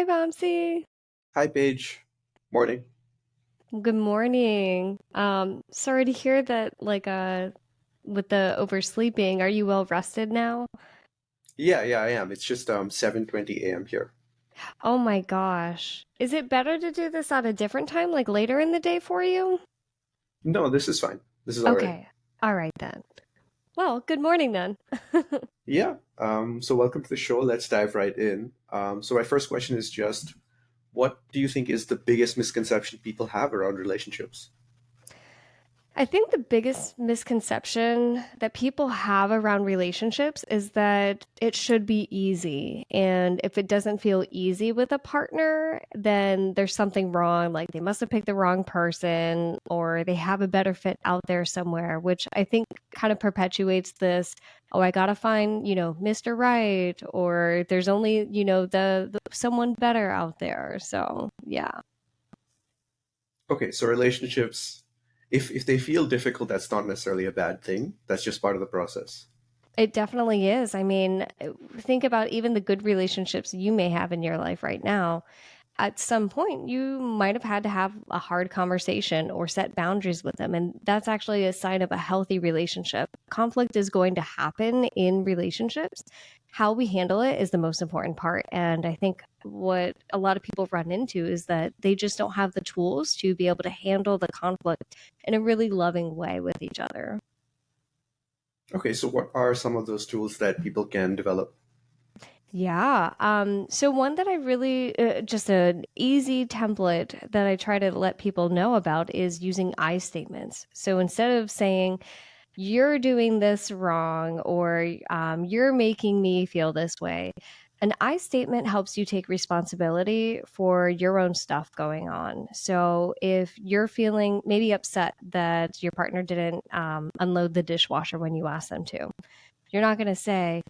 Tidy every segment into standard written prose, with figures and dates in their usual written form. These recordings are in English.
Hi, Vamsi. Hi, Paige. Morning. Good morning. Sorry to hear that, with the oversleeping. Are you well rested now? Yeah, I am. It's just 7:20 a.m. here. Oh my gosh. Is it better to do this at a different time, like later in the day for you? No, this is fine. This is all right. Okay. All right then. Well, good morning then. Yeah. So welcome to the show. Let's dive right in. So my first question is just, what do you think is the biggest misconception people have around relationships? I think the biggest misconception that people have around relationships is that it should be easy. And if it doesn't feel easy with a partner, then there's something wrong. Like they must have picked the wrong person or they have a better fit out there somewhere, which I think kind of perpetuates this. Oh, I gotta find, Mr. Right, or there's only, the someone better out there. So, yeah. Okay, so relationships, if they feel difficult, that's not necessarily a bad thing. That's just part of the process. It definitely is. I mean, think about even the good relationships you may have in your life right now. At some point, you might have had to have a hard conversation or set boundaries with them. And that's actually a sign of a healthy relationship. Conflict is going to happen in relationships. How we handle it is the most important part. And I think what a lot of people run into is that they just don't have the tools to be able to handle the conflict in a really loving way with each other. Okay, so what are some of those tools that people can develop? Yeah. So one that I really just an easy template that I try to let people know about is using I statements. So instead of saying you're doing this wrong or you're making me feel this way, an I statement helps you take responsibility for your own stuff going on. So if you're feeling maybe upset that your partner didn't unload the dishwasher when you asked them to, you're not going to say,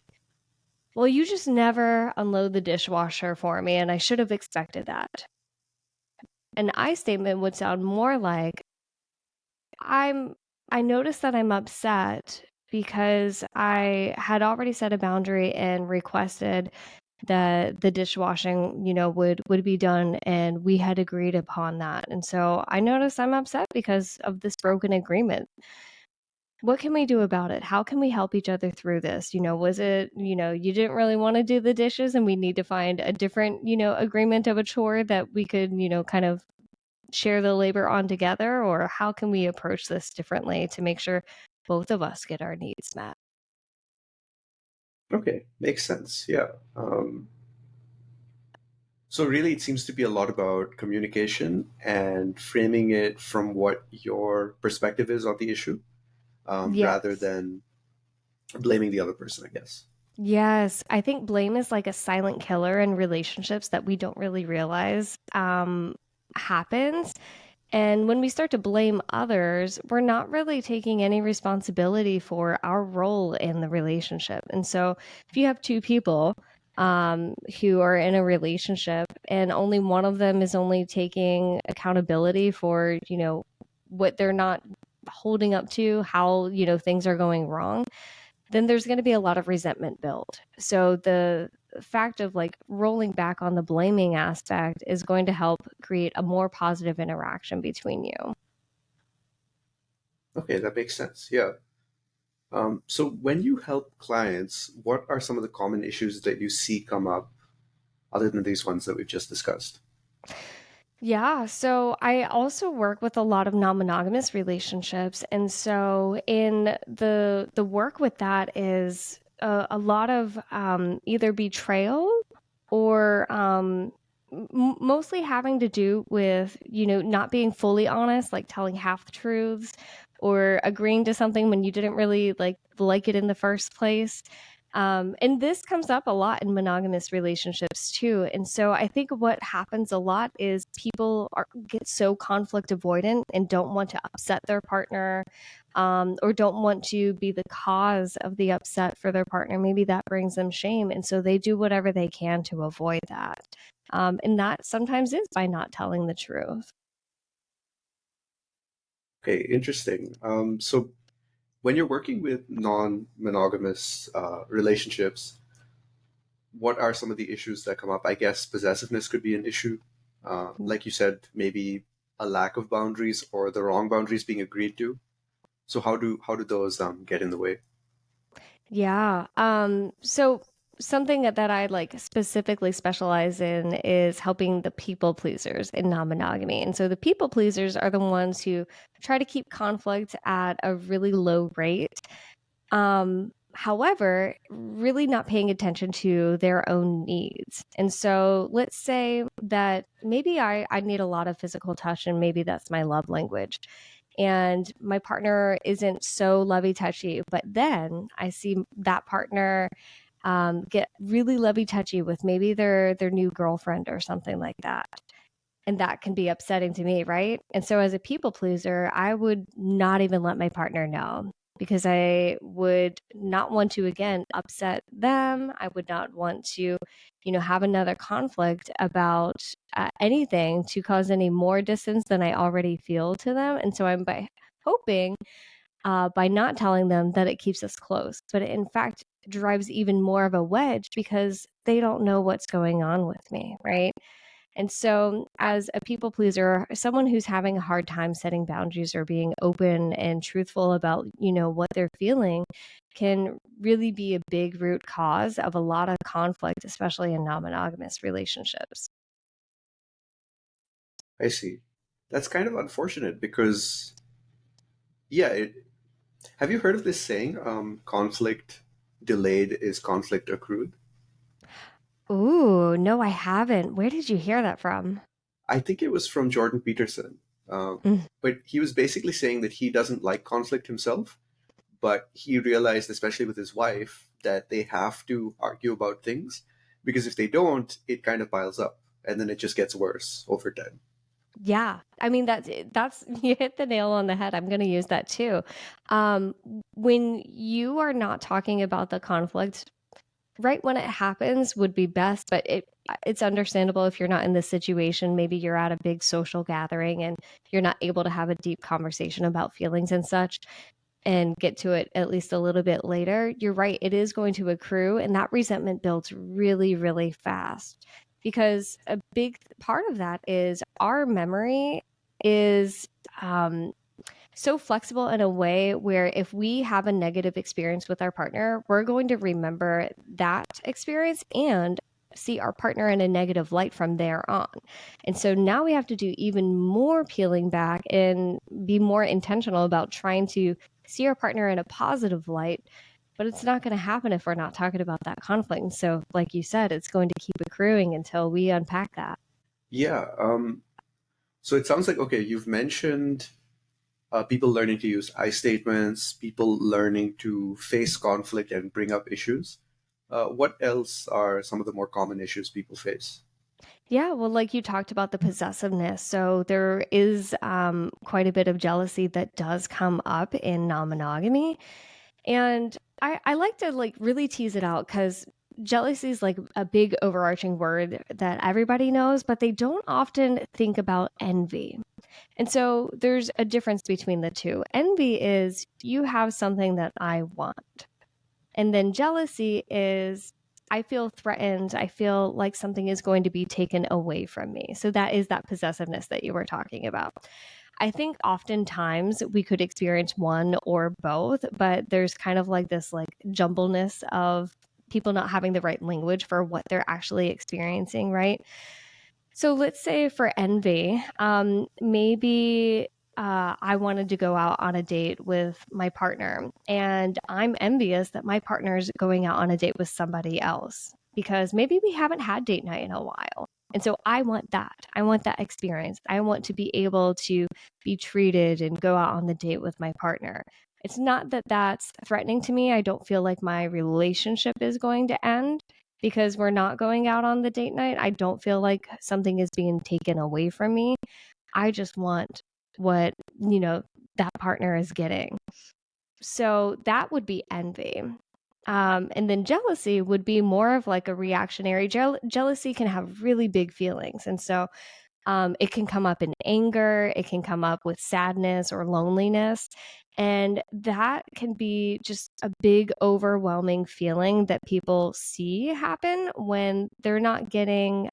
well, you just never unload the dishwasher for me, and I should have expected that. An I statement would sound more like I'm I noticed that I'm upset because I had already set a boundary and requested that the dishwashing, would be done and we had agreed upon that. And so I noticed I'm upset because of this broken agreement. What can we do about it? How can we help each other through this? Was it, you didn't really want to do the dishes and we need to find a different, agreement of a chore that we could, kind of share the labor on together? Or how can we approach this differently to make sure both of us get our needs met? Okay, makes sense. Yeah. So really, it seems to be a lot about communication and framing it from what your perspective is on the issue, rather Yes. than blaming the other person, I guess. Yes. I think blame is like a silent killer in relationships that we don't really realize happens. And when we start to blame others, we're not really taking any responsibility for our role in the relationship. And so if you have two people who are in a relationship and only one of them is only taking accountability for, what they're not holding up to, how, things are going wrong, then there's going to be a lot of resentment built. So the fact of like rolling back on the blaming aspect is going to help create a more positive interaction between you. Okay, that makes sense. Yeah. So when you help clients, what are some of the common issues that you see come up other than these ones that we've just discussed? Yeah, so I also work with a lot of non-monogamous relationships, and so in the work with that is a lot of either betrayal or mostly having to do with not being fully honest, like telling half truths or agreeing to something when you didn't really like it in the first place. And this comes up a lot in monogamous relationships too. And so I think what happens a lot is people get so conflict avoidant and don't want to upset their partner, or don't want to be the cause of the upset for their partner. Maybe that brings them shame. And so they do whatever they can to avoid that. And that sometimes is by not telling the truth. Okay, interesting. So when you're working with non-monogamous relationships, what are some of the issues that come up? I guess possessiveness could be an issue. Like you said, maybe a lack of boundaries or the wrong boundaries being agreed to. So how do those get in the way? Yeah. So something that I like specifically specialize in is helping the people pleasers in non-monogamy. And so the people pleasers are the ones who try to keep conflict at a really low rate. However, really not paying attention to their own needs. And so let's say that maybe I need a lot of physical touch and maybe that's my love language. And my partner isn't so lovey touchy, but then I see that partner get really lovey touchy with maybe their new girlfriend or something like that. And that can be upsetting to me, right? And so as a people pleaser, I would not even let my partner know because I would not want to again upset them. I would not want to, have another conflict about anything to cause any more distance than I already feel to them. And so I'm hoping by not telling them that it keeps us close, but it in fact drives even more of a wedge because they don't know what's going on with me, right? And so, as a people pleaser, someone who's having a hard time setting boundaries or being open and truthful about, what they're feeling can really be a big root cause of a lot of conflict, especially in non-monogamous relationships. I see. That's kind of unfortunate because, yeah, have you heard of this saying, conflict delayed is conflict accrued? Ooh, no, I haven't. Where did you hear that from? I think it was from Jordan Peterson. Uh, Mm, but he was basically saying that he doesn't like conflict himself, but he realized, especially with his wife, that they have to argue about things because if they don't, it kind of piles up and then it just gets worse over time. yeah, I mean that's you hit the nail on the head. I'm going to use that too. Um, when you are not talking about the conflict right when it happens would be best, but it's understandable if you're not in this situation. Maybe you're at a big social gathering and you're not able to have a deep conversation about feelings and such and get to it at least a little bit later. You're right, it is going to accrue and that resentment builds really, really fast because a big part of that is our memory is um, so flexible in a way where if we have a negative experience with our partner, we're going to remember that experience and see our partner in a negative light from there on. And so now we have to do even more peeling back and be more intentional about trying to see our partner in a positive light. But it's not going to happen if we're not talking about that conflict. And so, like you said, it's going to keep accruing until we unpack that. Yeah. So it sounds like, okay, you've mentioned people learning to use I statements, people learning to face conflict and bring up issues. What else are some of the more common issues people face? Yeah, well, like you talked about the possessiveness. So there is quite a bit of jealousy that does come up in non-monogamy. And I like to like really tease it out because jealousy is like a big overarching word that everybody knows, but they don't often think about envy. And so there's a difference between the two. Envy is you have something that I want. And then jealousy is I feel threatened. I feel like something is going to be taken away from me. So that is that possessiveness that you were talking about. I think oftentimes we could experience one or both, but there's kind of like this like jumbleness of people not having the right language for what they're actually experiencing, right? So let's say for envy, maybe I wanted to go out on a date with my partner, and I'm envious that my partner is going out on a date with somebody else because maybe we haven't had date night in a while. And so I want that. I want that experience. I want to be able to be treated and go out on the date with my partner. It's not that that's threatening to me. I don't feel like my relationship is going to end because we're not going out on the date night. I don't feel like something is being taken away from me. I just want what, that partner is getting. So that would be envy. And then jealousy would be more of like a reactionary. Jealousy can have really big feelings. And so It can come up in anger, it can come up with sadness or loneliness. And that can be just a big, overwhelming feeling that people see happen when they're not getting,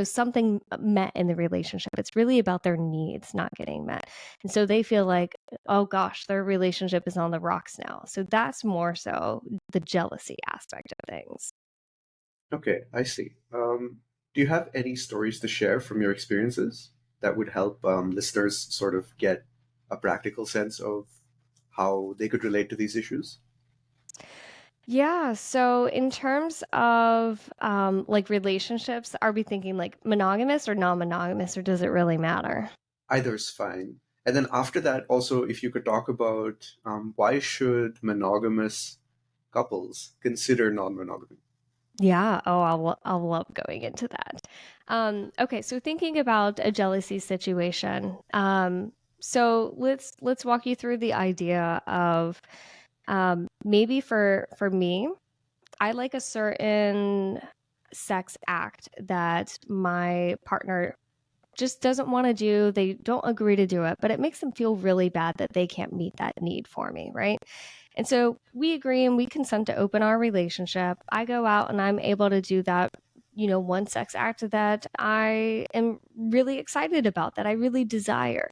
something met in the relationship. It's really about their needs not getting met. And so they feel like, oh gosh, their relationship is on the rocks now. So that's more so the jealousy aspect of things. Okay, I see. Do you have any stories to share from your experiences that would help listeners sort of get a practical sense of how they could relate to these issues? Yeah. So in terms of like relationships, are we thinking like monogamous or non-monogamous, or does it really matter? Either's fine. And then after that, also, if you could talk about why should monogamous couples consider non-monogamy? Yeah. Oh, I'll love going into that. Okay. So thinking about a jealousy situation. So let's walk you through the idea of maybe for me, I like a certain sex act that my partner just doesn't want to do. They don't agree to do it, but it makes them feel really bad that they can't meet that need for me, right? And so we agree and we consent to open our relationship. I go out and I'm able to do that, one sex act that I am really excited about, that I really desire.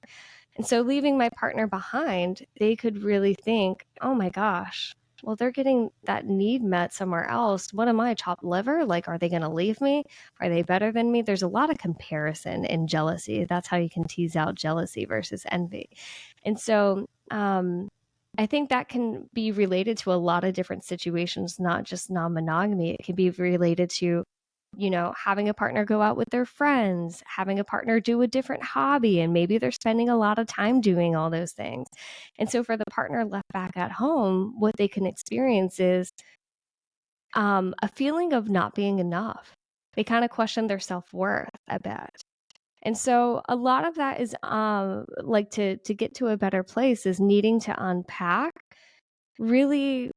And so leaving my partner behind, they could really think, oh my gosh, well, they're getting that need met somewhere else. What am I, chopped liver? Like, are they going to leave me? Are they better than me? There's a lot of comparison in jealousy. That's how you can tease out jealousy versus envy. And so, I think that can be related to a lot of different situations, not just non monogamy. It can be related to having a partner go out with their friends, having a partner do a different hobby, and maybe they're spending a lot of time doing all those things. And so for the partner left back at home, what they can experience is a feeling of not being enough. They kind of question their self worth a bit. And so a lot of that is like to get to a better place is needing to unpack really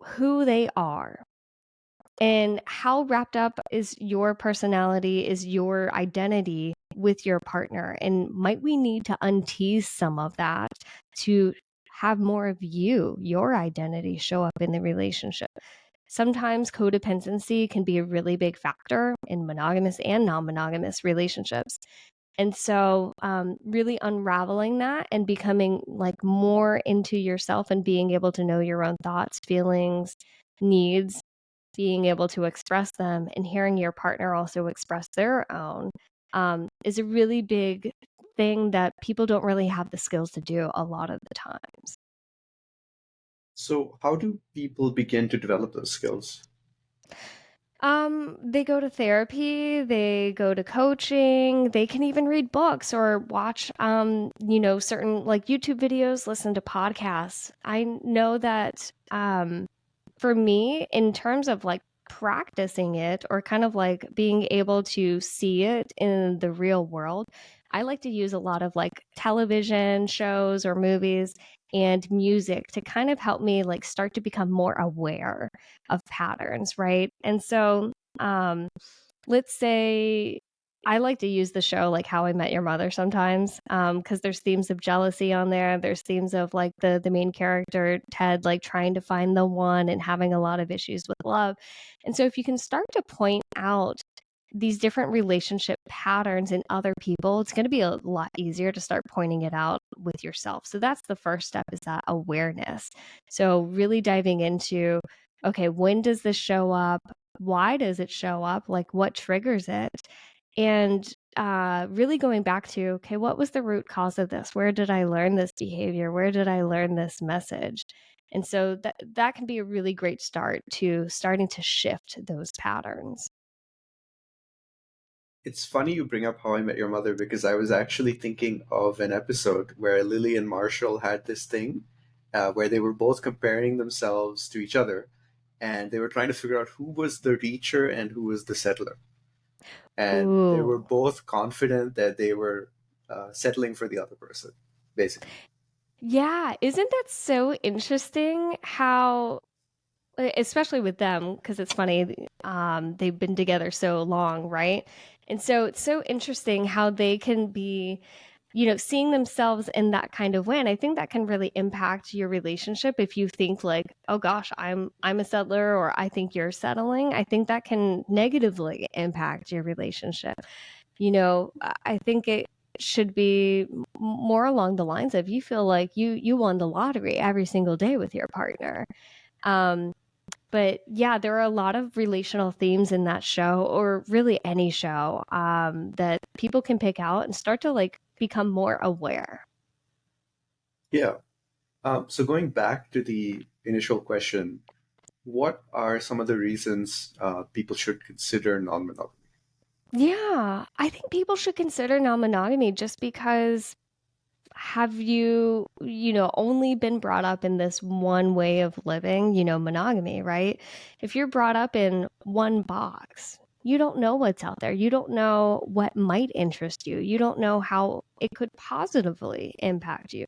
who they are. And how wrapped up is your personality, is your identity with your partner? And might we need to untease some of that to have more of you, your identity show up in the relationship? Sometimes codependency can be a really big factor in monogamous and non monogamous relationships. And so, really unraveling that and becoming like more into yourself and being able to know your own thoughts, feelings, needs, being able to express them and hearing your partner also express their own is a really big thing that people don't really have the skills to do a lot of the times. So, how do people begin to develop those skills? They go to therapy, they go to coaching, they can even read books or watch, certain like YouTube videos, listen to podcasts. I know that, for me, in terms of like practicing it or kind of like being able to see it in the real world, I like to use a lot of like television shows or movies and music to kind of help me like start to become more aware of patterns, right? And so, um, let's say I like to use the show like How I Met Your Mother sometimes, because there's themes of jealousy on there. There's themes of like the main character Ted like trying to find the one and having a lot of issues with love. And so if you can start to point out these different relationship patterns in other people, it's going to be a lot easier to start pointing it out with yourself. So that's the first step, is that awareness. So really diving into, okay, when does this show up? Why does it show up? Like what triggers it? And really going back to, okay, what was the root cause of this? Where did I learn this behavior? Where did I learn this message? And so that can be a really great start to starting to shift those patterns. It's funny you bring up How I Met Your Mother because I was actually thinking of an episode where Lily and Marshall had this thing where they were both comparing themselves to each other and they were trying to figure out who was the reacher and who was the settler. And they were Ooh. both confident that they were settling for the other person, basically. Yeah, isn't that so interesting how especially with them, because it's funny, they've been together so long, right? And so it's so interesting how they can be, seeing themselves in that kind of way. And I think that can really impact your relationship if you think like, oh gosh, I'm a settler, or I think you're settling. I think that can negatively impact your relationship. I think it should be more along the lines of, you feel like you won the lottery every single day with your partner. Um, but yeah, there are a lot of relational themes in that show, or really any show, that people can pick out and start to like become more aware. Yeah. So going back to the initial question, what are some of the reasons people should consider non-monogamy? Yeah, I think people should consider non-monogamy just because, have you only been brought up in this one way of living, monogamy, right? If you're brought up in one box, you don't know what's out there. You don't know what might interest you. You don't know how it could positively impact you.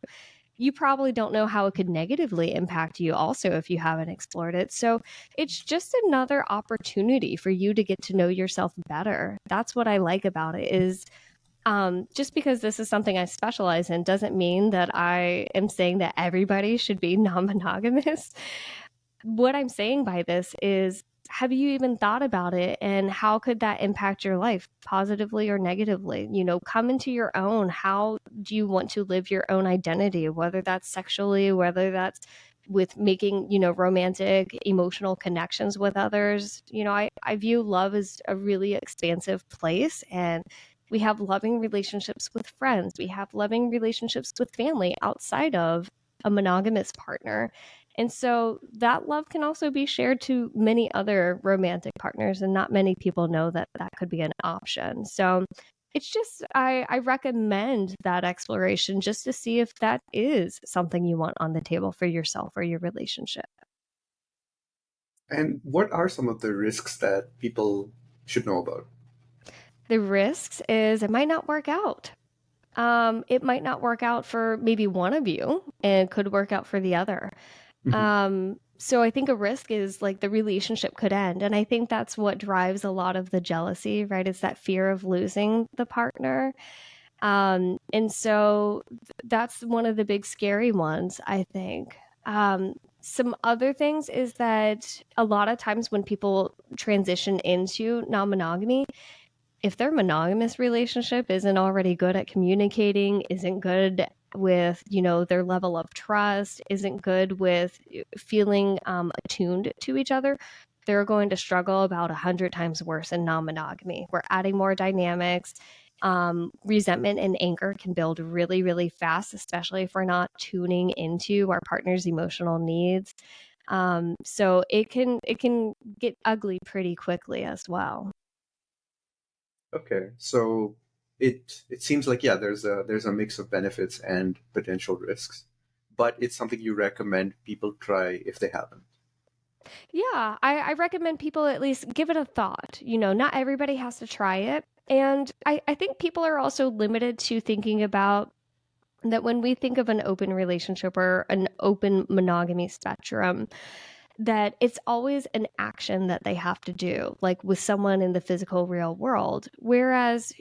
You probably don't know how it could negatively impact you also if you haven't explored it. So it's just another opportunity for you to get to know yourself better. That's what I like about it, is just because this is something I specialize in doesn't mean that I am saying that everybody should be non monogamous. What I'm saying by this is, have you even thought about it, and how could that impact your life positively or negatively? Come into your own. How do you want to live your own identity, whether that's sexually, whether that's with making, romantic, emotional connections with others? I view love as a really expansive place, and we have loving relationships with friends, we have loving relationships with family outside of a monogamous partner. And so that love can also be shared to many other romantic partners, and not many people know that that could be an option. So it's just, I recommend that exploration just to see if that is something you want on the table for yourself or your relationship. And what are some of the risks that people should know about? The risks is it might not work out. It might not work out for maybe one of you, and could work out for the other. Mhm. So I think a risk is like the relationship could end. And I think that's what drives a lot of the jealousy, right? It's that fear of losing the partner. And so that's one of the big scary ones, I think. Some other things is that a lot of times when people transition into non monogamy, if their monogamous relationship isn't already good at communicating, isn't good with, their level of trust, isn't good with feeling attuned to each other, they're going to struggle about 100 times worse in non-monogamy. We're adding more dynamics. Resentment and anger can build really, really fast, especially if we're not tuning into our partner's emotional needs. So it can get ugly pretty quickly as well. Okay, so it seems like, yeah, there's a mix of benefits and potential risks, but it's something you recommend people try if they haven't. Yeah, I recommend people at least give it a thought. Not everybody has to try it. And I think people are also limited to thinking about that when we think of an open relationship or an open monogamy spectrum, that it's always an action that they have to do, like with someone in the physical real world. Whereas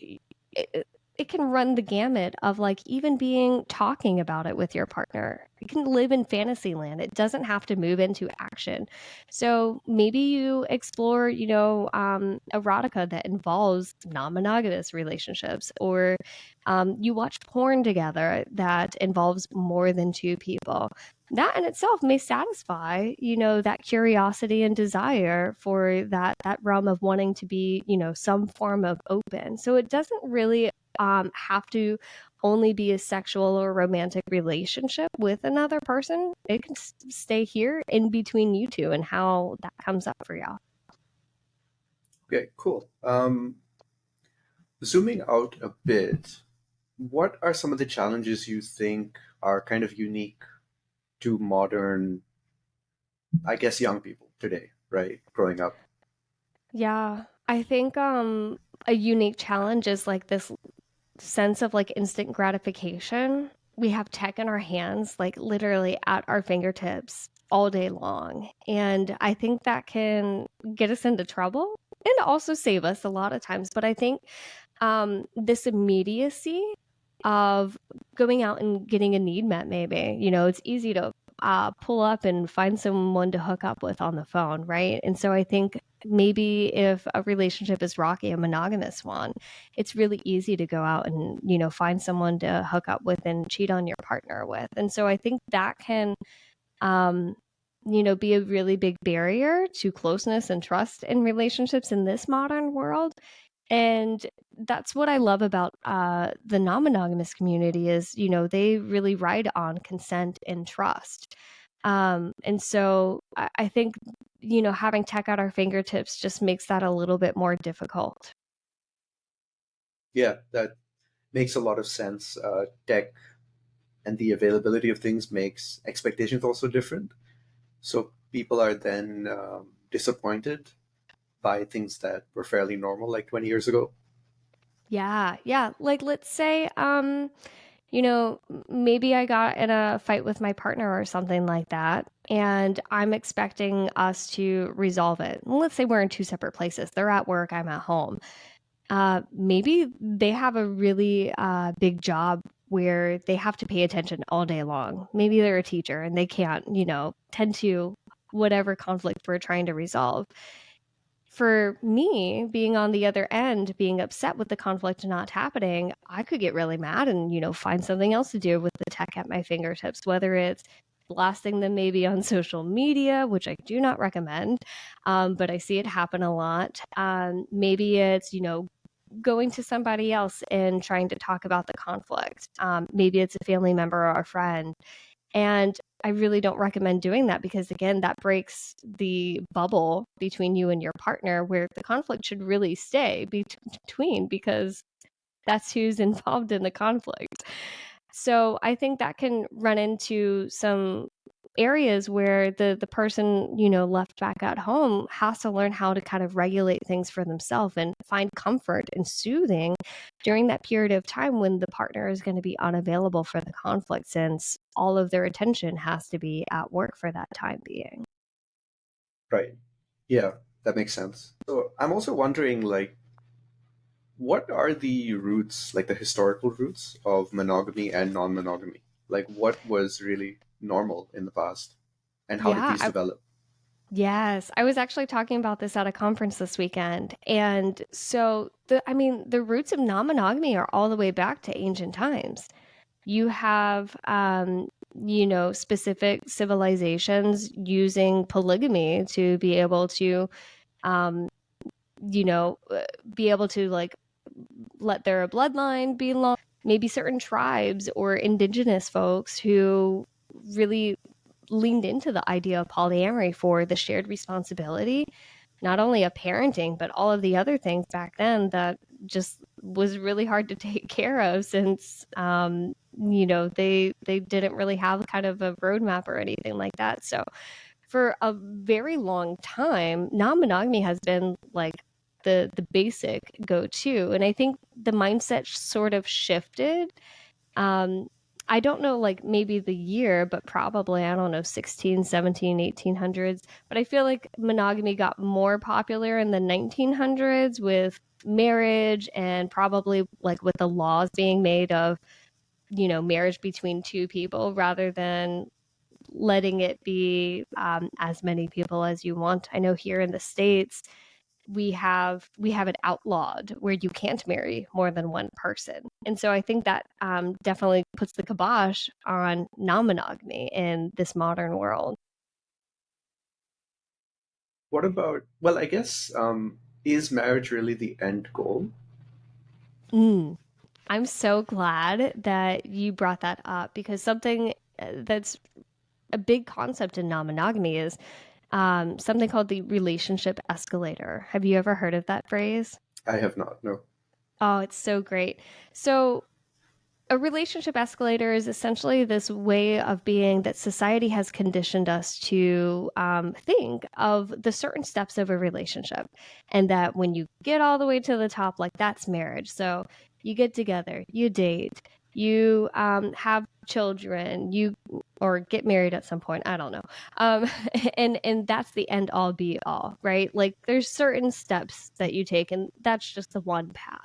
it can run the gamut of like even being talking about it with your partner. It can live in fantasy land. It doesn't have to move into action. So maybe you explore, erotica that involves non-monogamous relationships, or you watch porn together that involves more than two people. That in itself may satisfy, that curiosity and desire for that realm of wanting to be, some form of open. So it doesn't really have to only be a sexual or romantic relationship with another person. It can stay here in between you two and how that comes up for y'all. Okay, cool. Zooming out a bit, what are some of the challenges you think are kind of unique to modern, I guess, young people today, right? Growing up. Yeah, I think a unique challenge is like this sense of like instant gratification. We have tech in our hands, like literally at our fingertips. all day long. And I think that can get us into trouble and also save us a lot of times. But I think this immediacy of going out and getting a need met, maybe, it's easy to pull up and find someone to hook up with on the phone, right? And so I think maybe if a relationship is rocky, a monogamous one, it's really easy to go out and, find someone to hook up with and cheat on your partner with. And so I think that can um, be a really big barrier to closeness and trust in relationships in this modern world. And that's what I love about the non-monogamous community is, they really ride on consent and trust. And so I think, having tech at our fingertips just makes that a little bit more difficult. Yeah, that makes a lot of sense. Tech and the availability of things makes expectations also different. So people are then disappointed by things that were fairly normal like 20 years ago. Yeah, yeah. Like, let's say, maybe I got in a fight with my partner or something like that, and I'm expecting us to resolve it. Let's say we're in two separate places. They're at work, I'm at home. Maybe they have a really big job where they have to pay attention all day long. Maybe they're a teacher and they can't, tend to whatever conflict we're trying to resolve. For me, being on the other end, being upset with the conflict not happening, I could get really mad and, find something else to do with the tech at my fingertips, whether it's blasting them maybe on social media, which I do not recommend, but I see it happen a lot. Maybe it's, going to somebody else and trying to talk about the conflict. Maybe it's a family member or a friend. And I really don't recommend doing that because, again, that breaks the bubble between you and your partner where the conflict should really stay between because that's who's involved in the conflict. So I think that can run into some areas where the person, left back at home has to learn how to kind of regulate things for themselves and find comfort and soothing during that period of time when the partner is going to be unavailable for the conflict since all of their attention has to be at work for that time being. Right. Yeah, that makes sense. So I'm also wondering, like, what are the roots, like the historical roots of monogamy and non-monogamy? Like, what was really normal in the past, and how did Yeah, these develop? yes, I was actually talking about this at a conference this weekend. And so the roots of non-monogamy are all the way back to ancient times. You have specific civilizations using polygamy to be able to um, you know, uh, be able to like let their bloodline be long. Maybe certain tribes or indigenous folks who really leaned into the idea of polyamory for the shared responsibility, not only of parenting, but all of the other things back then that just was really hard to take care of since they didn't really have kind of a roadmap or anything like that. So for a very long time, non-monogamy has been like the basic go-to. And I think the mindset sort of shifted. Um, I don't know, like maybe the year, but probably, I don't know, 16, 17, 1800s. But I feel like monogamy got more popular in the 1900s with marriage and probably like with the laws being made of, marriage between two people rather than letting it be as many people as you want. I know here in the States, we have it outlawed where you can't marry more than one person. And so I think that definitely puts the kibosh on non-monogamy in this modern world. What about, well, I guess, is marriage really the end goal? Mm. I'm so glad that you brought that up because something that's a big concept in non-monogamy is something called the relationship escalator. Have you ever heard of that phrase? I have not, no. Oh, it's so great. So a relationship escalator is essentially this way of being that society has conditioned us to think of the certain steps of a relationship. And that when you get all the way to the top, like that's marriage. So you get together, you date, you have children, you or get married at some point, I don't know. Um and that's the end all be all, right? Like there's certain steps that you take and that's just the one path.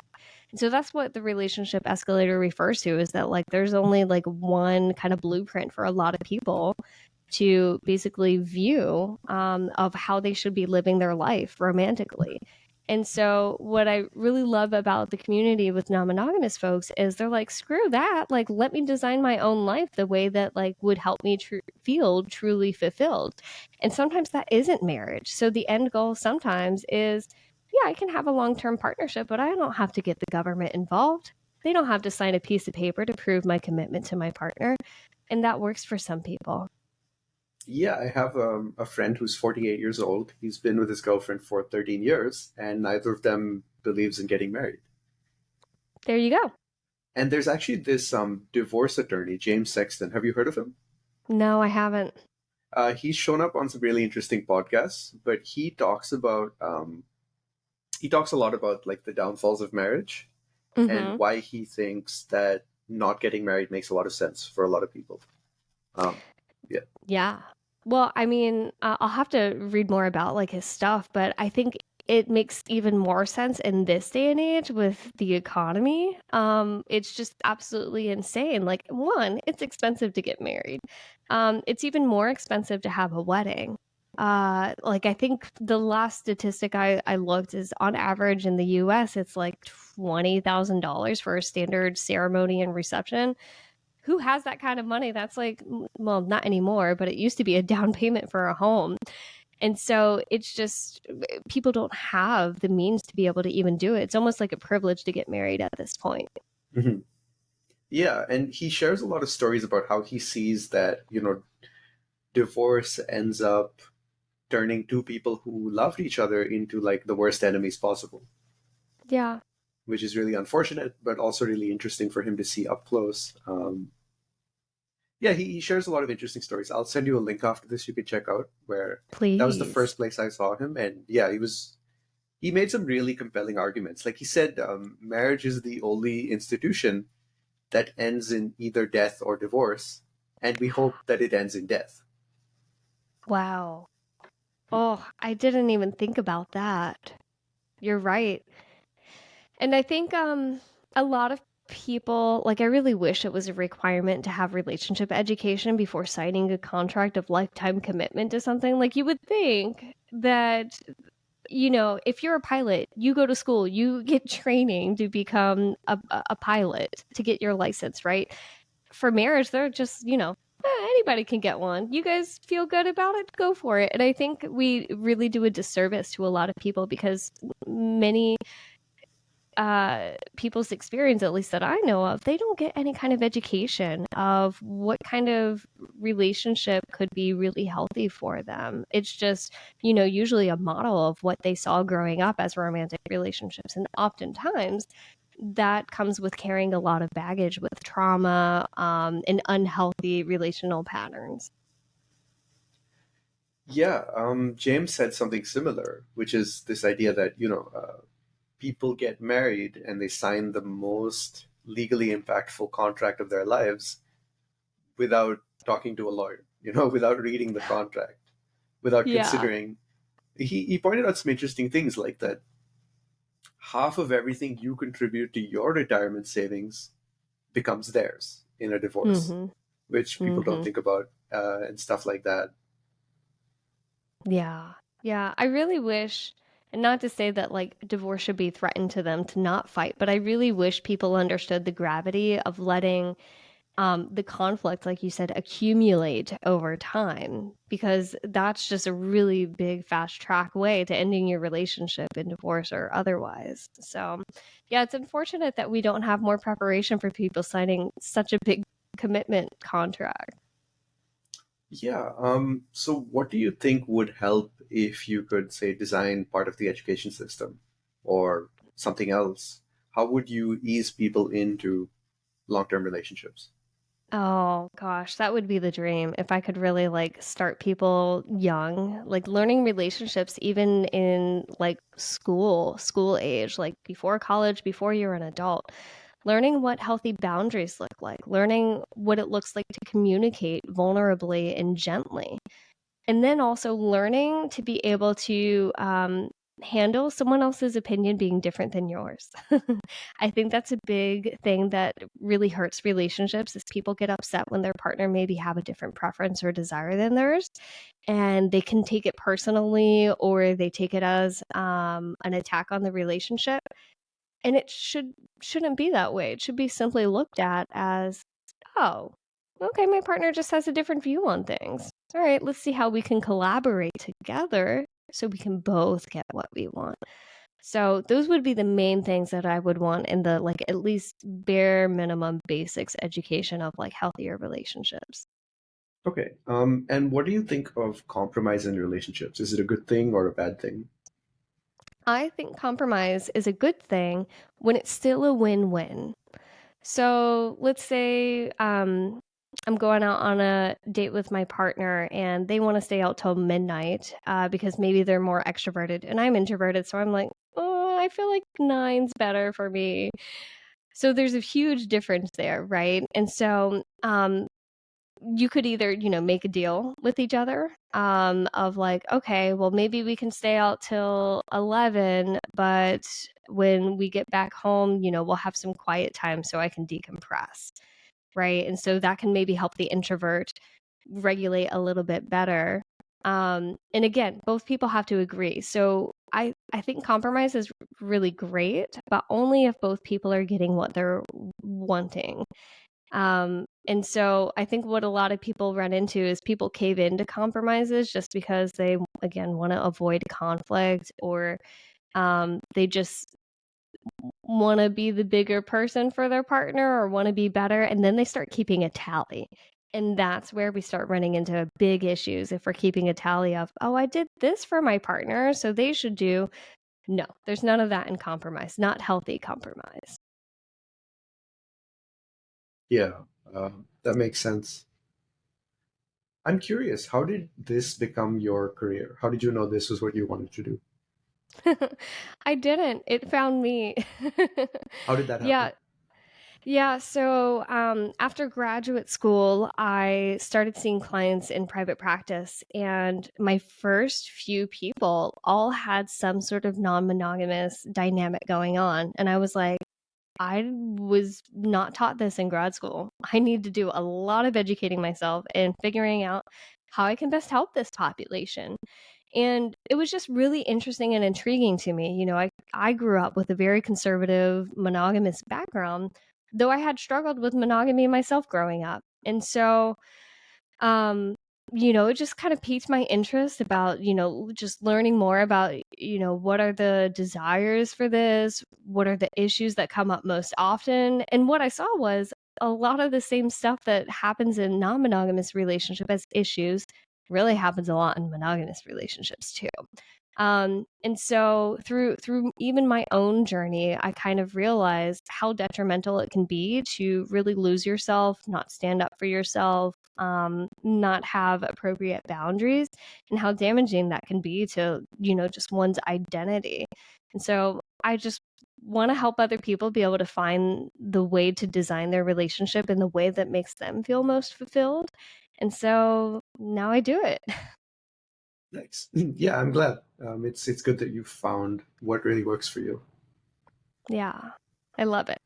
And so that's what the relationship escalator refers to, is that like there's only like one kind of blueprint for a lot of people to basically view of how they should be living their life romantically. And so, what I really love about the community with non monogamous folks is they're like, screw that. Like, let me design my own life the way that like would help me feel truly fulfilled. And sometimes that isn't marriage. So, the end goal sometimes is, yeah, I can have a long term partnership, but I don't have to get the government involved. They don't have to sign a piece of paper to prove my commitment to my partner. And that works for some people. Yeah, I have a friend who's 48 years old. He's been with his girlfriend for 13 years, and neither of them believes in getting married. There you go. And there's actually this divorce attorney, James Sexton. Have you heard of him? No, I haven't. He's shown up on some really interesting podcasts, but he talks a lot about like the downfalls of marriage and Mm-hmm. why he thinks that not getting married makes a lot of sense for a lot of people. Um, yeah. Yeah. Well, I mean, I'll have to read more about like his stuff, but I think it makes even more sense in this day and age with the economy. It's just absolutely insane. Like, one, it's expensive to get married. It's even more expensive to have a wedding. Like I think the last statistic I looked is on average in the US, it's like $20,000 for a standard ceremony and reception. Who has that kind of money? That's like, well, not anymore, but it used to be a down payment for a home. And so it's just people don't have the means to be able to even do it. It's almost like a privilege to get married at this point. Mhm. Yeah, and he shares a lot of stories about how he sees that, divorce ends up turning two people who loved each other into like the worst enemies possible, Yeah, which is really unfortunate, but also really interesting for him to see up close. Yeah, he shares a lot of interesting stories. I'll send you a link after this you could check out where that was the please. first place I saw him. And yeah, he made some really compelling arguments. Like he said, marriage is the only institution that ends in either death or divorce, and we hope that it ends in death. Wow. Oh, I didn't even think about that. You're right. And I think a lot of people, like I really wish it was a requirement to have relationship education before signing a contract of lifetime commitment to something. Like you would think that, if you're a pilot, you go to school, you get training to become a pilot to get your license, right? For marriage, they're just, anybody can get one. You guys feel good about it? Go for it. And I think we really do a disservice to a lot of people because many people's experience, at least that I know of, they don't get any kind of education of what kind of relationship could be really healthy for them. It's just, usually a model of what they saw growing up as romantic relationships. And oftentimes that comes with carrying a lot of baggage with trauma and unhealthy relational patterns. Yeah, James said something similar, which is this idea that, people get married and they sign the most legally impactful contract of their lives without talking to a lawyer, without reading the contract, without Yeah. considering. He pointed out some interesting things like that half of everything you contribute to your retirement savings becomes theirs in a divorce, Mm-hmm. which people don't Mm-hmm. think about, and stuff like that. Yeah. Yeah. I really wish, and not to say that like divorce should be threatened to them to not fight, but I really wish people understood the gravity of letting the conflict, like you said, accumulate over time, because that's just a really big fast track way to ending your relationship in divorce or otherwise. So, yeah, it's unfortunate that we don't have more preparation for people signing such a big commitment contract. Yeah. So, what do you think would help if you could, say, design part of the education system or something else? How would you ease people into long-term relationships? Oh gosh, that would be the dream if I could really like start people young, like learning relationships even in like school age, like before college, before you're an adult. learning what healthy boundaries look like, learning what it looks like to communicate vulnerably and gently. And then also learning to be able to handle someone else's opinion being different than yours. I think that's a big thing that really hurts relationships is people get upset when their partner maybe have a different preference or desire than theirs, and they can take it personally or they take it as an attack on the relationship. And it shouldn't be that way. It should be simply looked at as, oh, okay, my partner just has a different view on things. All right, let's see how we can collaborate together so we can both get what we want. So those would be the main things that I would want in the like at least bare minimum basics education of like healthier relationships. Okay. And what do you think of compromise in relationships? Is it a good thing or a bad thing? I think compromise is a good thing when it's still a win-win. So let's say I'm going out on a date with my partner and they want to stay out till midnight because maybe they're more extroverted and I'm introverted. So I'm like, oh, I feel like nine's better for me. So there's a huge difference there, right? And so you could either, make a deal with each other of like, okay, well, maybe we can stay out till 11, but when we get back home, we'll have some quiet time so I can decompress, right? And so that can maybe help the introvert regulate a little bit better. And again, both people have to agree. So I think compromise is really great, but only if both people are getting what they're wanting. And so I think what a lot of people run into is people cave into compromises just because they, again, want to avoid conflict or they just want to be the bigger person for their partner or want to be better. And then they start keeping a tally. And that's where we start running into big issues if we're keeping a tally of, oh, I did this for my partner, so they should do. No, there's none of that in compromise, not healthy compromise. Yeah, that makes sense. I'm curious, how did this become your career? How did you know this was what you wanted to do? I didn't. It found me. How did that happen? Yeah. Yeah. So after graduate school, I started seeing clients in private practice, and my first few people all had some sort of non monogamous dynamic going on. And I was like, I was not taught this in grad school. I need to do a lot of educating myself and figuring out how I can best help this population. And it was just really interesting and intriguing to me. I grew up with a very conservative, monogamous background, though I had struggled with monogamy myself growing up. And so, um, it just kind of piqued my interest about, just learning more about, what are the desires for this? What are the issues that come up most often? And what I saw was a lot of the same stuff that happens in non-monogamous relationship as issues really happens a lot in monogamous relationships too. And so through even my own journey, I kind of realized how detrimental it can be to really lose yourself, not stand up for yourself, not have appropriate boundaries, and how damaging that can be to, just one's identity. And so I just want to help other people be able to find the way to design their relationship in the way that makes them feel most fulfilled. And so now I do it. Nice. Yeah, I'm glad. It's good that you found what really works for you. Yeah, I love it.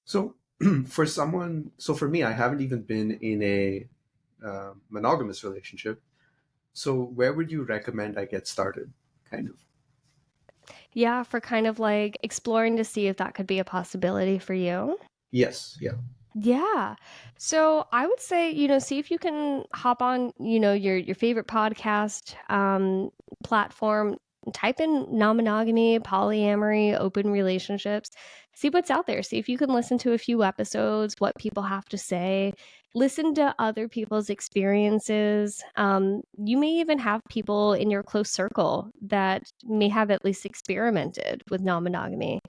So for me, I haven't even been in a monogamous relationship. So where would you recommend I get started? Kind of. Yeah, for kind of like exploring to see if that could be a possibility for you. Yes. Yeah. Yeah. So I would say, see if you can hop on, your favorite podcast platform, type in non-monogamy, polyamory, open relationships, see what's out there. See if you can listen to a few episodes, what people have to say, listen to other people's experiences. You may even have people in your close circle that may have at least experimented with non-monogamy.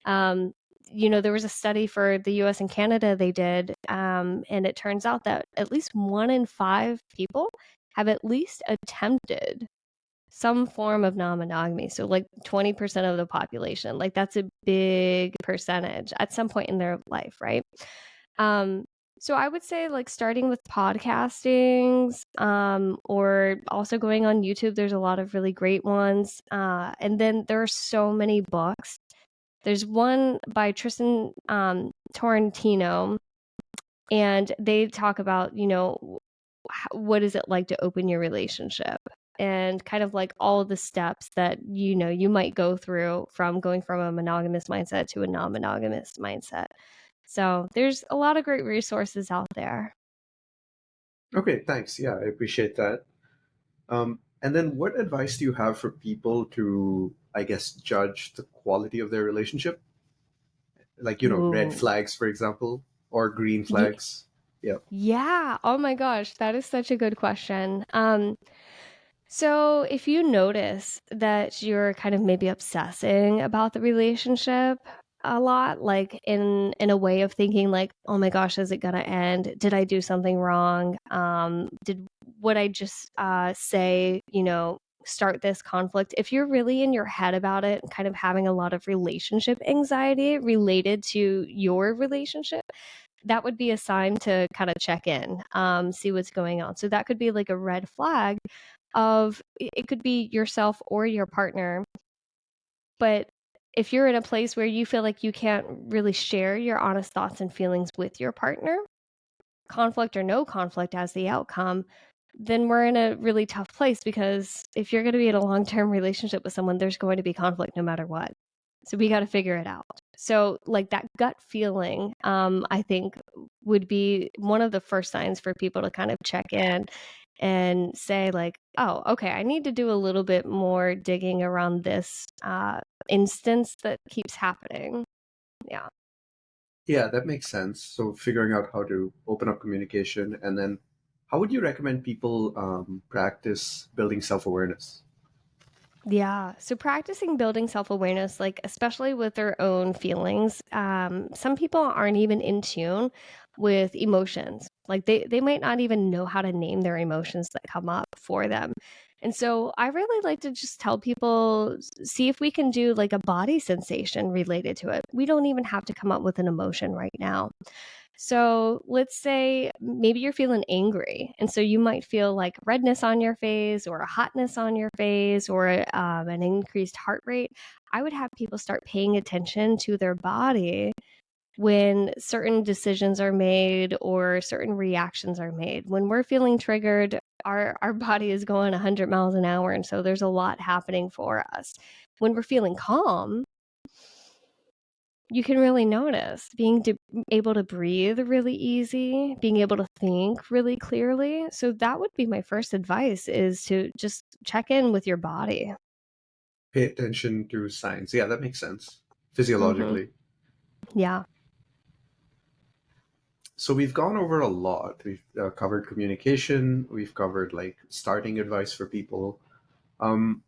Um, there was a study for the US and Canada they did, and it turns out that at least 1 in 5 people have at least attempted. some form of non-monogamy. So like 20% of the population, like that's a big percentage at some point in their life, right? Um, so I would say like starting with podcastings, or also going on YouTube. There's a lot of really great ones. And then there are so many books. There's one by Tristan Torrentino, and they talk about, what is it like to open your relationship, and kind of like all of the steps that you might go through from going from a monogamous mindset to a non-monogamous mindset. So there's a lot of great resources out there. Okay, thanks. Yeah, I appreciate that. And then what advice do you have for people to, I guess, judge the quality of their relationship? Like, red Ooh. flags, for example, or green Ye- flags. Yeah. yeah. Oh my gosh, that is such a good question. So if you notice that you're kind of maybe obsessing about the relationship a lot, like in a way of thinking like, oh my gosh, is it gonna end? Did I do something wrong? Did what I just say, start this conflict? If you're really in your head about it and kind of having a lot of relationship anxiety related to your relationship, that would be a sign to kind of check in, see what's going on. So that could be like a red flag of it could be yourself or your partner. But if you're in a place where you feel like you can't really share your honest thoughts and feelings with your partner, conflict or no conflict as the outcome, then we're in a really tough place, because if you're going to be in a long-term relationship with someone, there's going to be conflict no matter what. So we got to figure it out. So like that gut feeling, I think would be one of the first signs for people to kind of check in and say like, oh, okay, I need to do a little bit more digging around this instance that keeps happening. Yeah. Yeah, that makes sense. So figuring out how to open up communication, and then how would you recommend people practice building self-awareness? Yeah. So practicing building self-awareness, like especially with their own feelings, some people aren't even in tune with emotions. Like they might not even know how to name their emotions that come up for them. And so I really like to just tell people, see if we can do like a body sensation related to it. We don't even have to come up with an emotion right now. So let's say maybe you're feeling angry. And so you might feel like redness on your face or a hotness on your face or an increased heart rate. I would have people start paying attention to their body when certain decisions are made or certain reactions are made. When we're feeling triggered, our body is going 100 miles an hour. And so there's a lot happening for us. When we're feeling calm, you can really notice able to breathe really easy, being able to think really clearly. So that would be my first advice, is to just check in with your body. Pay attention to signs. Yeah, that makes sense Mm-hmm. physiologically. Yeah. So we've gone over a lot. We've covered communication. We've covered like starting advice for people. Um,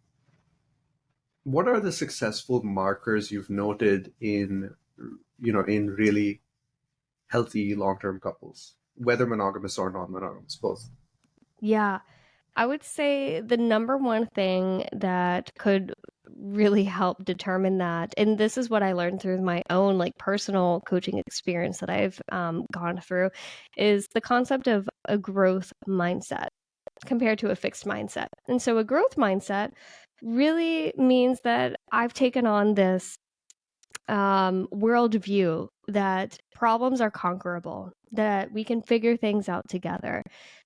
what are the successful markers you've noted in, in really healthy long-term couples, whether monogamous or non-monogamous, both? Yeah. I would say the number one thing that could really help determine that, and this is what I learned through my own like personal coaching experience that I've gone through, is the concept of a growth mindset compared to a fixed mindset. And so a growth mindset really means that I've taken on this worldview that problems are conquerable, that we can figure things out together,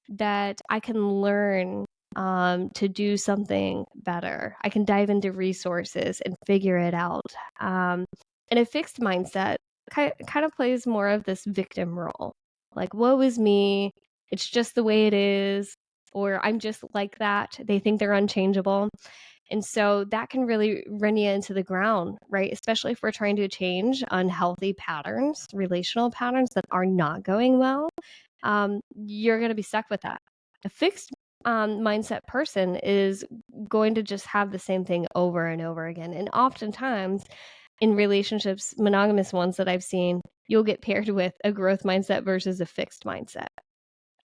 that I can learn to do something better. I can dive into resources and figure it out. And a fixed mindset kind of plays more of this victim role. Like, woe is me. It's just the way it is. Or I'm just like that. They think they're unchangeable. And so that can really run you into the ground, right? Especially if we're trying to change unhealthy patterns, relational patterns that are not going well. You're going to be stuck with that. A fixed mindset person is going to just have the same thing over and over again. And oftentimes in relationships, monogamous ones that I've seen, you'll get paired with a growth mindset versus a fixed mindset.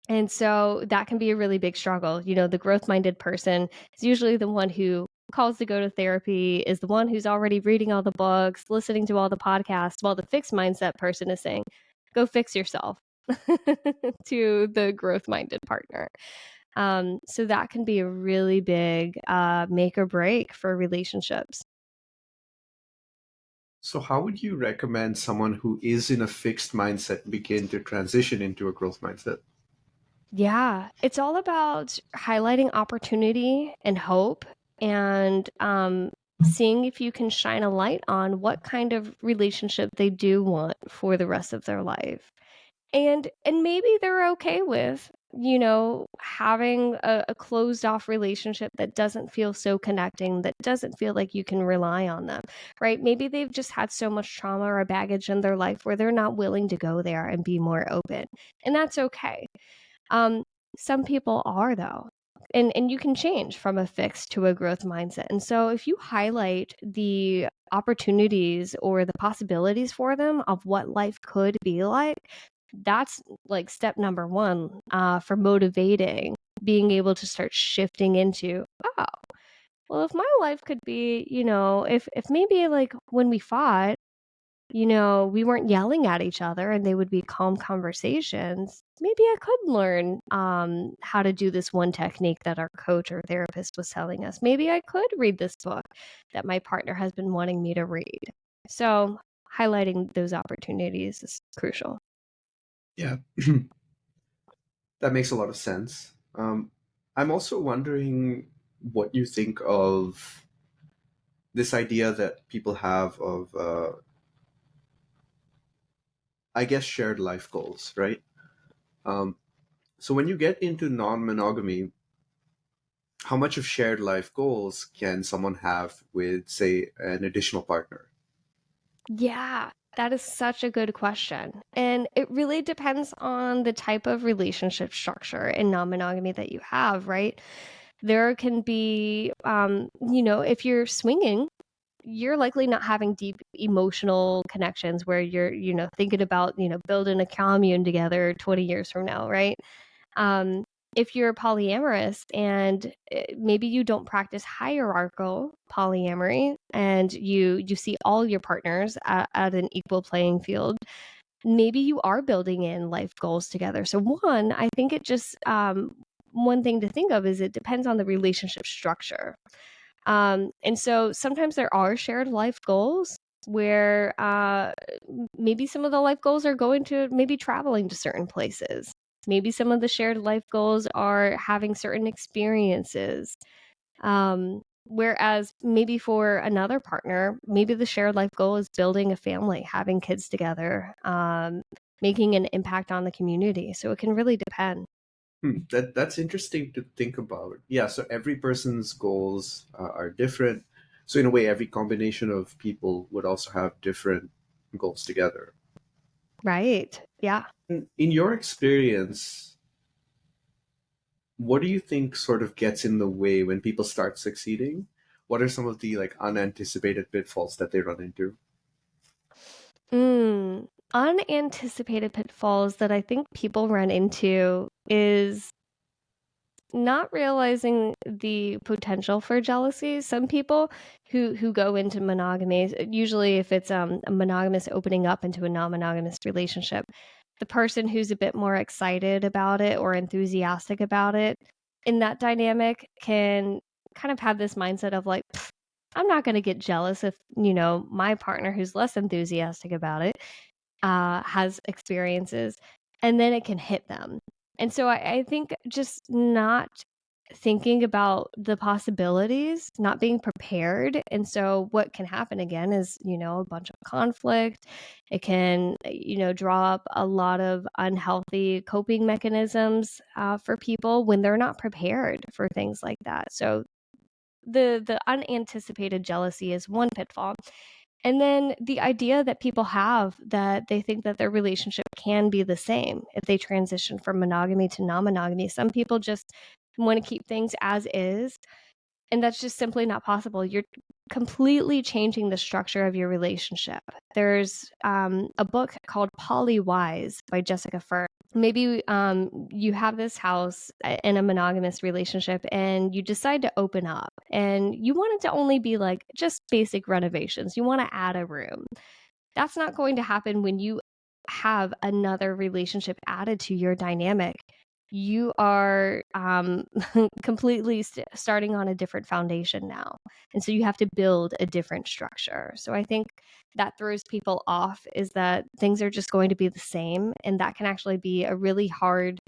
And so that can be a really big struggle. The growth minded person is usually the one who calls to go to therapy, is the one who's already reading all the books, listening to all the podcasts, while the fixed mindset person is saying, go fix yourself to the growth minded partner. So that can be a really big make or break for relationships. So, how would you recommend someone who is in a fixed mindset begin to transition into a growth mindset? Yeah, it's all about highlighting opportunity and hope, and seeing if you can shine a light on what kind of relationship they do want for the rest of their life. And maybe they're okay with, having a closed off relationship that doesn't feel so connecting, that doesn't feel like you can rely on them, right? Maybe they've just had so much trauma or baggage in their life where they're not willing to go there and be more open. And that's okay. Um, some people are, though. And you can change from a fixed to a growth mindset. And so if you highlight the opportunities or the possibilities for them of what life could be like, that's like step number one for motivating, being able to start shifting into, oh, well, if my life could be, if maybe like when we fought, we weren't yelling at each other and they would be calm conversations. Maybe I could learn how to do this one technique that our coach or therapist was telling us. Maybe I could read this book that my partner has been wanting me to read. So, highlighting those opportunities is crucial. Yeah, that makes a lot of sense. I'm also wondering what you think of this idea that people have of, I guess, shared life goals, right? Um, so when you get into non-monogamy, how much of shared life goals can someone have with, say, an additional partner? Yeah, that is such a good question. And it really depends on the type of relationship structure and non monogamy that you have, right? There can be, if you're swinging, you're likely not having deep emotional connections where you're, thinking about, building a commune together 20 years from now, right? Um, if you're polyamorous and maybe you don't practice hierarchical polyamory and you see all your partners at an equal playing field, maybe you are building in life goals together. So one, I think it just one thing to think of is it depends on the relationship structure. And so sometimes there are shared life goals where maybe some of the life goals are going to maybe traveling to certain places. Maybe some of the shared life goals are having certain experiences. Whereas maybe for another partner, maybe the shared life goal is building a family, having kids together, making an impact on the community. So it can really depend. That's interesting to think about. Yeah, so every person's goals are different. So in a way, every combination of people would also have different goals together. Right. Yeah. In your experience, what do you think sort of gets in the way when people start succeeding? What are some of the like unanticipated pitfalls that they run into? Unanticipated pitfalls that I think people run into is not realizing the potential for jealousy. Some people who go into monogamy, usually if it's a monogamous opening up into a non-monogamous relationship, the person who's a bit more excited about it or enthusiastic about it in that dynamic can kind of have this mindset of like, "Pfft, I'm not going to get jealous if, my partner who's less enthusiastic about it has experiences, and then it can hit them. And so I think just not thinking about the possibilities, not being prepared. And so what can happen again is, a bunch of conflict. It can, draw up a lot of unhealthy coping mechanisms for people when they're not prepared for things like that. So the unanticipated jealousy is one pitfall. And then the idea that people have that they think that their relationship can be the same if they transition from monogamy to non-monogamy. Some people just want to keep things as is, and that's just simply not possible. You're completely changing the structure of your relationship. There's a book called Polly Wise by Jessica Fern. maybe you have this house in a monogamous relationship and you decide to open up and you want it to only be like just basic renovations. You want to add a room. That's not going to happen when you have another relationship added to your dynamic. You are completely starting on a different foundation now. And so you have to build a different structure. So I think that throws people off is that things are just going to be the same. And that can actually be a really hard,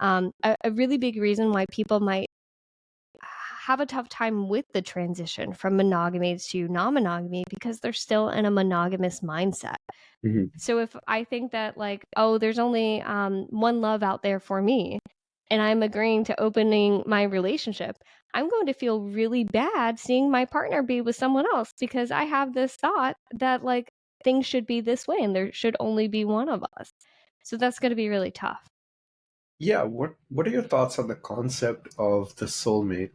a really big reason why people might have a tough time with the transition from monogamy to non monogamy because they're still in a monogamous mindset. Hmm. So if I think that like, oh, there's only one love out there for me, and I'm agreeing to opening my relationship, I'm going to feel really bad seeing my partner be with someone else because I have this thought that like things should be this way and there should only be one of us. So that's going to be really tough. Yeah, what are your thoughts on the concept of the soulmate?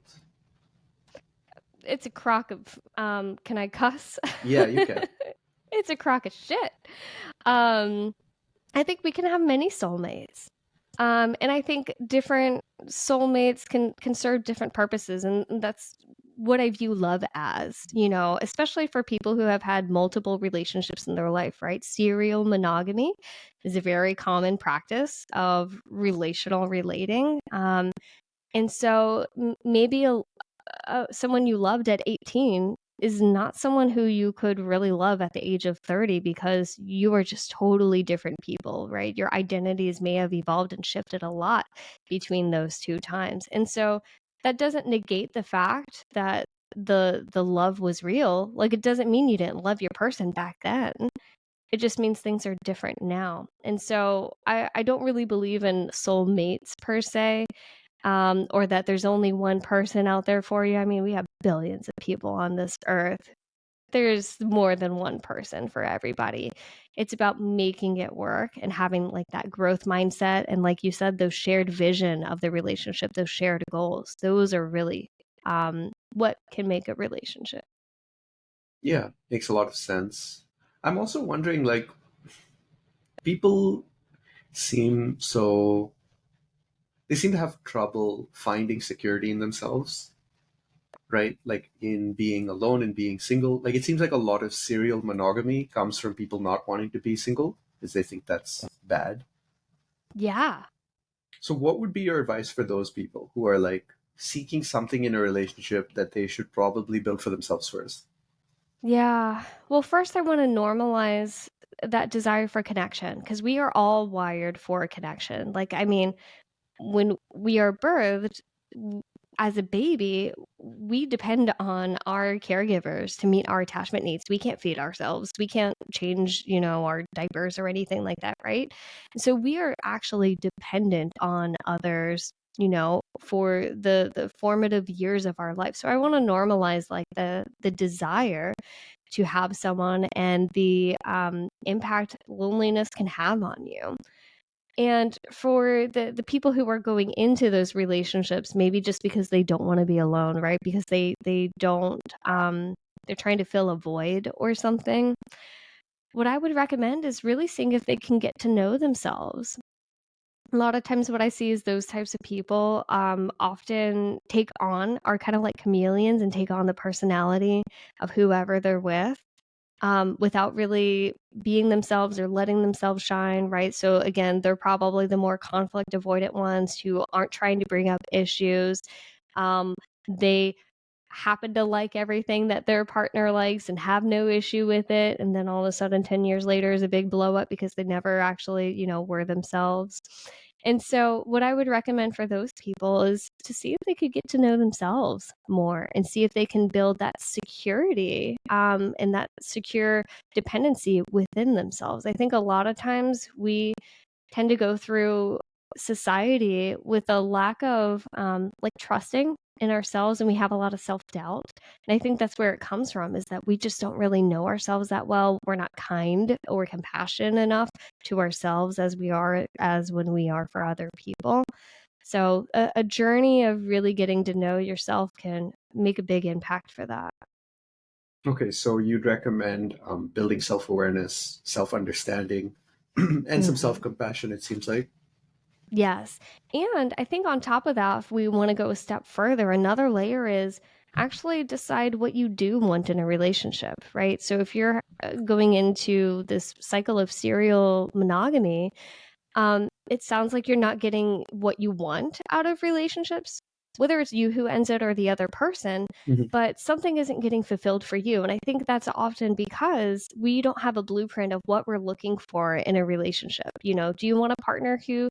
It's a crock of can I cuss? Yeah, you can. It's a crock of shit. Um I think we can have many soulmates. And I think different soulmates can serve different purposes, and that's what I view love as, you know, especially for people who have had multiple relationships in their life, right? Serial monogamy is a very common practice of relational relating. And so maybe someone you loved at 18 is not someone who you could really love at the age of 30 because you are just totally different people, right? Your identities may have evolved and shifted a lot between those two times. And so that doesn't negate the fact that the love was real. Like it doesn't mean you didn't love your person back then. It just means things are different now. And so I don't really believe in soulmates per se, or that there's only one person out there for you. I mean, we have billions of people on this earth. There's more than one person for everybody. It's about making it work and having like that growth mindset. And like you said, those shared vision of the relationship, those shared goals, those are really what can make a relationship. Yeah, makes a lot of sense. I'm also wondering, like, people seem so they seem to have trouble finding security in themselves, right? Like in being alone and being single. Like it seems like a lot of serial monogamy comes from people not wanting to be single because they think that's bad. Yeah. So what would be your advice for those people who are like seeking something in a relationship that they should probably build for themselves first? Yeah. Well, first, I want to normalize that desire for connection because we are all wired for a connection. Like, I mean, when we are birthed w- as a baby, we depend on our caregivers to meet our attachment needs. We can't feed ourselves. We can't change, you know, our diapers or anything like that, right? So we are actually dependent on others, you know, for the formative years of our life. So I want to normalize like the desire to have someone and the impact loneliness can have on you. And for the people who are going into those relationships, maybe just because they don't want to be alone, right? Because they don't they're trying to fill a void or something. What I would recommend is really seeing if they can get to know themselves. A lot of times what I see is those types of people often take on are kind of like chameleons and take on the personality of whoever they're with, without really being themselves or letting themselves shine, right? So again, they're probably the more conflict avoidant ones who aren't trying to bring up issues. They happen to like everything that their partner likes and have no issue with it. And then all of a sudden, 10 years later, is a big blow up because they never actually, you know, were themselves. And so, what I would recommend for those people is to see if they could get to know themselves more and see if they can build that security and that secure dependency within themselves. I think a lot of times we tend to go through society with a lack of like trusting in ourselves, and we have a lot of self-doubt. And I think that's where it comes from, is that we just don't really know ourselves that well. We're not kind or compassionate enough to ourselves as we are as when we are for other people. So a journey of really getting to know yourself can make a big impact for that. Okay, so you'd recommend building self awareness, self understanding, and some self Mhm. compassion, it seems like. Yes. And I think on top of that, if we want to go a step further, another layer is actually decide what you do want in a relationship, right? So if you're going into this cycle of serial monogamy, it sounds like you're not getting what you want out of relationships, whether it's you who ends it or the other person, Mhm. but something isn't getting fulfilled for you. And I think that's often because we don't have a blueprint of what we're looking for in a relationship. You know, do you want a partner who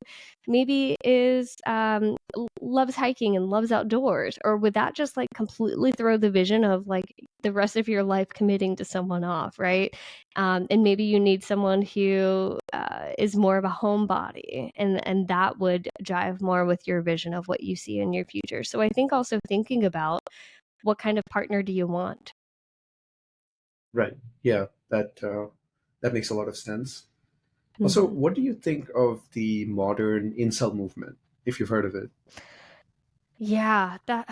maybe is loves hiking and loves outdoors, or would that just like completely throw the vision of like the rest of your life committing to someone off, right? And maybe you need someone who is more of a homebody, and that would jive more with your vision of what you see in your future. So I think also thinking about what kind of partner do you want. Right. Yeah, that makes a lot of sense. Also, Hmm. what do you think of the modern incel movement, if you've heard of it? Yeah, that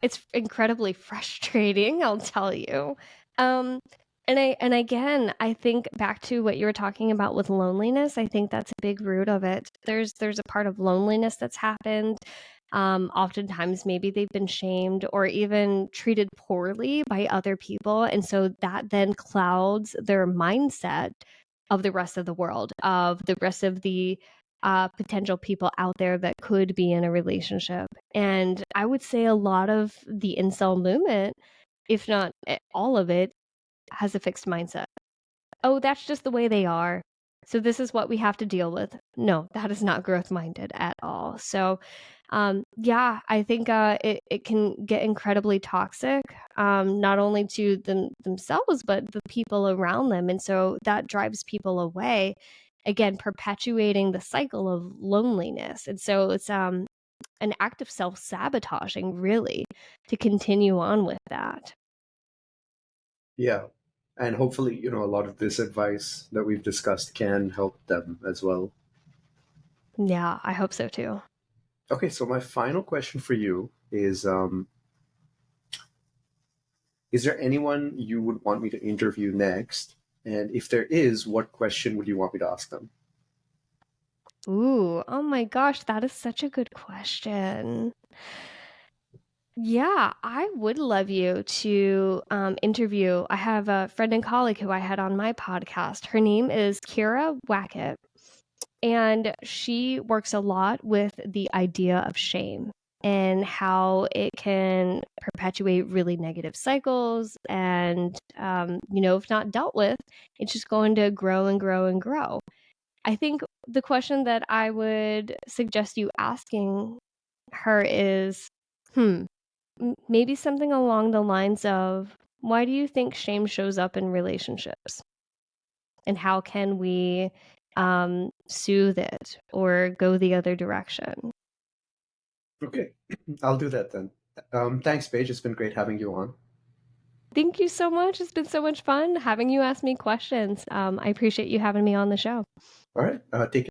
it's incredibly frustrating, I'll tell you. Um, and again, I think back to what you were talking about with loneliness. I think that's a big root of it. There's a part of loneliness that's happened. Oftentimes, maybe they've been shamed or even treated poorly by other people, and so that then clouds their mindset of the rest of the world, of the rest of the potential people out there that could be in a relationship. And I would say a lot of the incel movement, if not all of it, has a fixed mindset. Oh, that's just the way they are. So this is what we have to deal with. No, that is not growth minded at all. So, yeah, I think it can get incredibly toxic, not only to themselves, but the people around them. And so that drives people away, again, perpetuating the cycle of loneliness. And so it's an act of self sabotaging, really, to continue on with that. Yeah. And hopefully, a lot of this advice that we've discussed can help them as well. Yeah, I hope so too. Okay, so my final question for you is there anyone you would want me to interview next? And if there is, what question would you want me to ask them? Ooh, oh my gosh, that is such a good question. Yeah, I would love you to interview. I have a friend and colleague who I had on my podcast. Her name is Kira Wackett, and she works a lot with the idea of shame and how it can perpetuate really negative cycles. And, if not dealt with, it's just going to grow and grow and grow. I think the question that I would suggest you asking her is, hmm, maybe something along the lines of, why do you think shame shows up in relationships? And how can we soothe it or go the other direction? Okay, I'll do that then. Thanks, Paige. It's been great having you on. Thank you so much. It's been so much fun having you ask me questions. I appreciate you having me on the show. All right, take